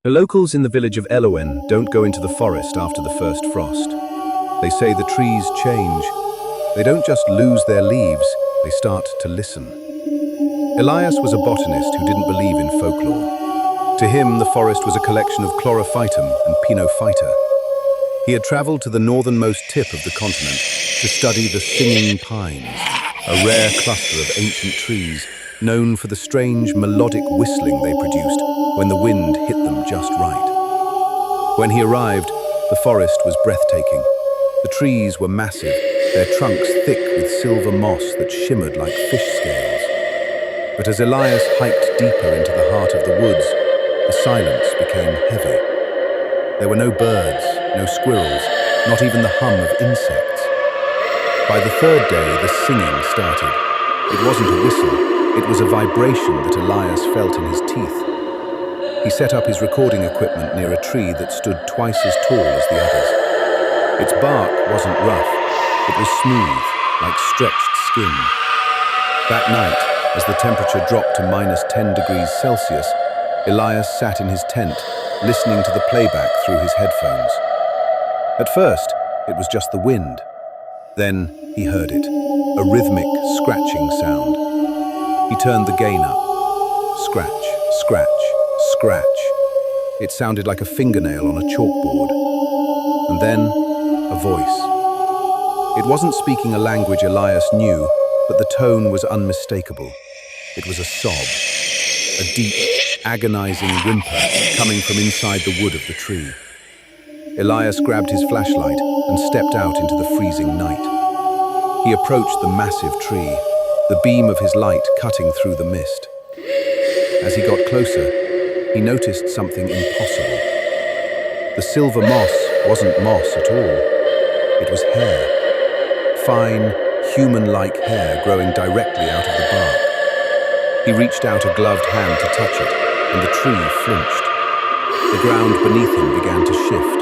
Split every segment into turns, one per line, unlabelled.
The locals in the village of Elowen don't go into the forest after the first frost. They say the trees change. They don't just lose their leaves, they start to listen. Elias was a botanist who didn't believe in folklore. To him, the forest was a collection of chlorophytum and pinophyta. He had traveled to the northernmost tip of the continent to study the singing pines, a rare cluster of ancient trees known for the strange melodic whistling they produced when the wind hit them just right. When he arrived, the forest was breathtaking. The trees were massive, their trunks thick with silver moss that shimmered like fish scales. But as Elias hiked deeper into the heart of the woods, the silence became heavy. There were no birds, no squirrels, not even the hum of insects. By the third day, the singing started. It wasn't a whistle. It was a vibration that Elias felt in his teeth. He set up his recording equipment near a tree that stood twice as tall as the others. Its bark wasn't rough. It was smooth, like stretched skin. That night, as the temperature dropped to -10 degrees Celsius, Elias sat in his tent, listening to the playback through his headphones. At first, it was just the wind. Then he heard it, a rhythmic, scratching sound. He turned the gain up. Scratch, scratch, scratch. It sounded like a fingernail on a chalkboard. And then, a voice. It wasn't speaking a language Elias knew, but the tone was unmistakable. It was a sob, a deep, agonizing whimper coming from inside the wood of the tree. Elias grabbed his flashlight and stepped out into the freezing night. He approached the massive tree, the beam of his light cutting through the mist. As he got closer, he noticed something impossible. The silver moss wasn't moss at all. It was hair. Fine, human-like hair growing directly out of the bark. He reached out a gloved hand to touch it, and the tree flinched. The ground beneath him began to shift.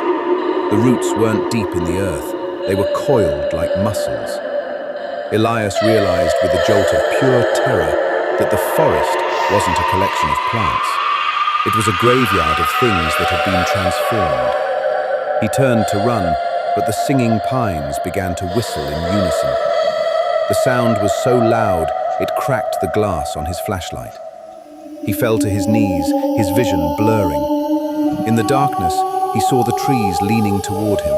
The roots weren't deep in the earth. They were coiled like muscles. Elias realized with a jolt of pure terror that the forest wasn't a collection of plants. It was a graveyard of things that had been transformed. He turned to run, but the singing pines began to whistle in unison. The sound was so loud, it cracked the glass on his flashlight. He fell to his knees, his vision blurring. In the darkness, he saw the trees leaning toward him.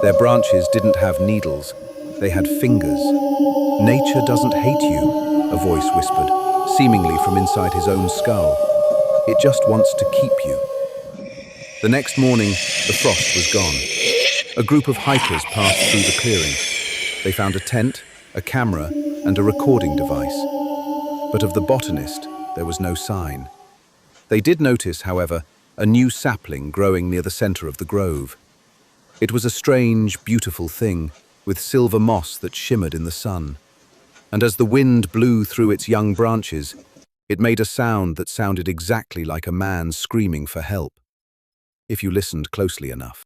Their branches didn't have needles. They had fingers. "Nature doesn't hate you," a voice whispered, seemingly from inside his own skull. "It just wants to keep you." The next morning, the frost was gone. A group of hikers passed through the clearing. They found a tent, a camera, and a recording device. But of the botanist, there was no sign. They did notice, however, a new sapling growing near the center of the grove. It was a strange, beautiful thing, with silver moss that shimmered in the sun. And as the wind blew through its young branches, it made a sound that sounded exactly like a man screaming for help, if you listened closely enough.